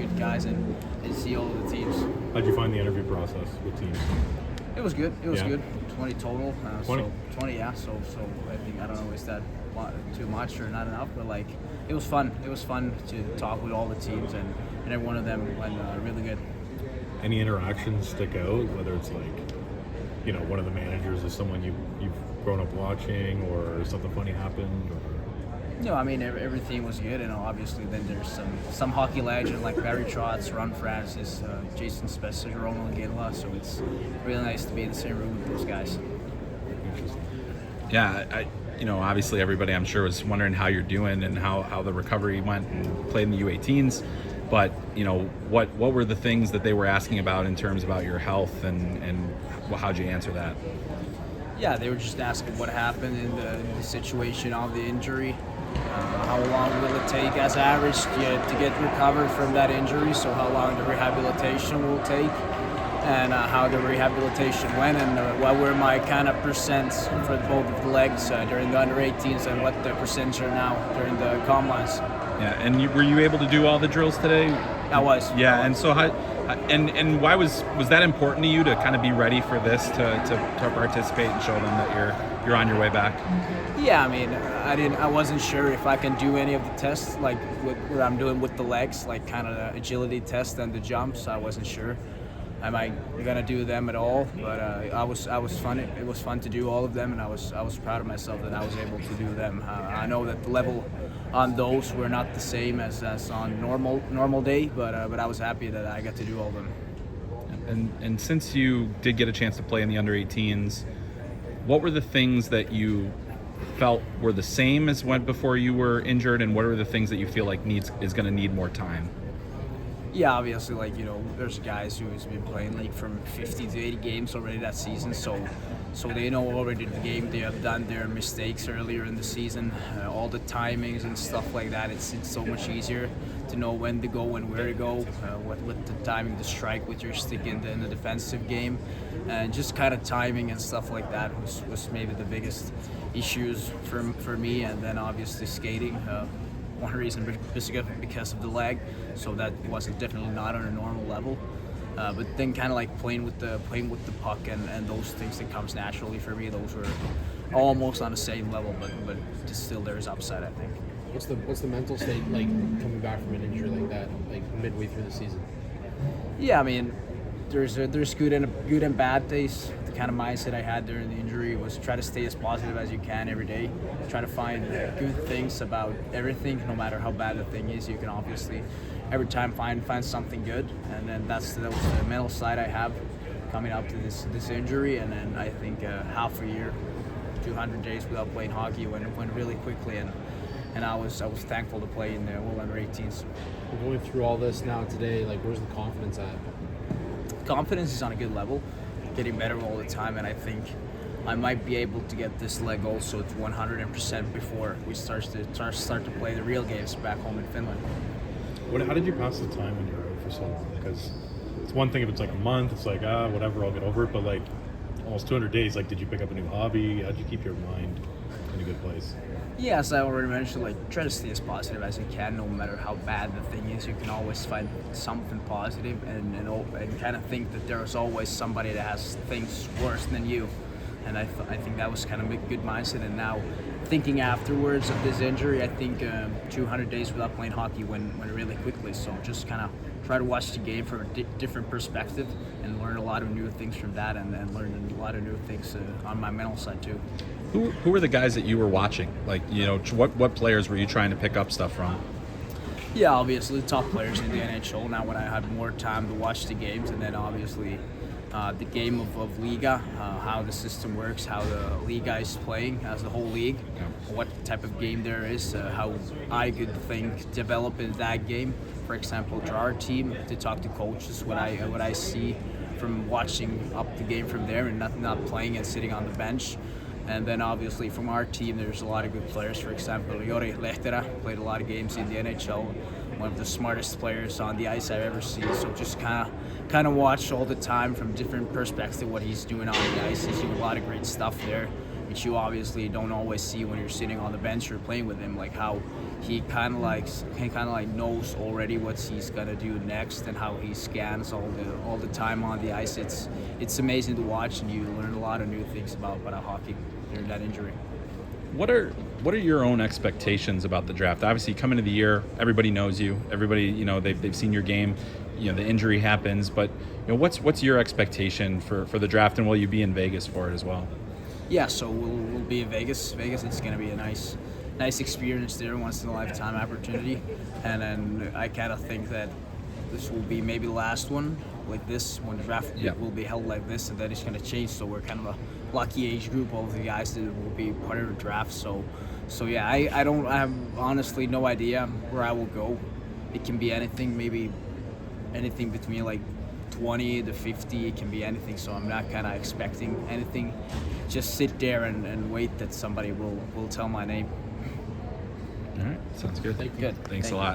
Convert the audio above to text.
good guys and see all of the teams. How'd you find the interview process with teams? It was good. It was Yeah. good. 20 total. 20? So 20, yeah. So I think, I don't know, is that too much or not enough? But like, it was fun. It was fun to talk with all the teams, and every one of them went really good. Any interactions stick out, whether it's like, you know, one of the managers is someone you've grown up watching, or something funny happened, or... No, I mean, everything was good, and obviously then there's some hockey legends like Barry Trotz, Ron Francis, Jason Spezza, Ronald Gela, so it's really nice to be in the same room with those guys. Interesting. Yeah, obviously everybody I'm sure was wondering how you're doing and how the recovery went and played in the U18s. But, what were the things that they were asking about in terms about your health, and how'd you answer that? Yeah, they were just asking what happened in the situation of the injury. How long will it take as average to get recovered from that injury? So how long the rehabilitation will take, and how the rehabilitation went, and what were my kind of percents for both of the legs during the under 18s, and what the percents are now during the combines. Yeah, and were you able to do all the drills today? I was. Yeah, and so how, and why was that important to you to kind of be ready for this, to participate and show them that you're on your way back? Yeah, I mean, I wasn't sure if I can do any of the tests, like what I'm doing with the legs, like kind of the agility test and the jumps. I wasn't sure. Am I gonna do them at all? But I was fun. It was fun to do all of them, and I was proud of myself that I was able to do them. I know that the level on those were not the same as on normal day, but I was happy that I got to do all of them. And since you did get a chance to play in the under 18s, what were the things that you felt were the same as when before you were injured, and what are the things that you feel like is going to need more time? Yeah, obviously, there's guys who's been playing like from 50 to 80 games already that season, so they know already the game. They have done their mistakes earlier in the season, all the timings and stuff like that. It's so much easier to know when to go and where to go, what the timing to strike with your stick in the defensive game, and just kind of timing and stuff like that was maybe the biggest issues for me. And then obviously skating. One reason because of the leg, so that wasn't definitely not on a normal level. But then kind of like playing with the puck and those things that comes naturally for me, those were almost on the same level, but still there's upside, I think. What's the mental state like coming back from an injury like that, like midway through the season? Yeah, I mean, there's good and bad days. The kind of mindset I had during the injury was try to stay as positive as you can every day. Try to find good things about everything, no matter how bad the thing is. You can obviously every time find something good, and then that was the mental side I have coming up to this injury. And then I think half a year, 200 days without playing hockey went really quickly, and I was thankful to play in the World Under 18s. We're going through all this now today. Like, where's the confidence at? Confidence is on a good level, getting better all the time, and I think I might be able to get this leg also to 100% before we start to play the real games back home in Finland. How did you pass the time when you were out for so long? Because it's one thing if it's like a month, it's like, whatever, I'll get over it, but like almost 200 days, like, did you pick up a new hobby? How'd you keep your mind in a good place? Yeah, as I already mentioned, like, try to stay as positive as you can, no matter how bad the thing is. You can always find something positive, and kind of think that there's always somebody that has things worse than you. And I think that was kind of a good mindset. And now, thinking afterwards of this injury, I think 200 days without playing hockey went really quickly. So just kind of try to watch the game from a different perspective and learn a lot of new things from that, and learn a lot of new things on my mental side too. Who were the guys that you were watching? Like, what players were you trying to pick up stuff from? Yeah, obviously the top players in the NHL now when I have more time to watch the games, and then obviously the game of Liga, how the system works, how the Liga is playing as the whole league, what type of game there is, how I could develop in that game. For example, to our team, to talk to coaches, what I see from watching up the game from there and not playing and sitting on the bench. And then obviously from our team, there's a lot of good players. For example, Jori Lehtera played a lot of games in the NHL, one of the smartest players on the ice I've ever seen. So just kind of watch all the time from different perspectives what he's doing on the ice. He's doing a lot of great stuff there, which you obviously don't always see when you're sitting on the bench or playing with him, like how he kind of like knows already what he's gonna do next and how he scans all the time on the ice. It's amazing to watch, and you learn a lot of new things about hockey during that injury. What are your own expectations about the draft? Obviously, coming into the year, everybody knows you. Everybody, they've seen your game. The injury happens, but what's your expectation for the draft, and will you be in Vegas for it as well? Yeah, so we'll be in Vegas. It's going to be a nice experience there, once in a lifetime opportunity, and then I kind of think that this will be maybe the last one like this, when the draft will be held like this, and then it's going to change. So we're kind of a lucky age group, all of the guys that will be part of the draft. So yeah, I have honestly no idea where I will go. It can be anything, maybe anything between like 20 to 50. It can be anything. So I'm not kind of expecting anything. Just sit there and wait that somebody will tell my name. All right, sounds good. Good. Thanks Thank a lot.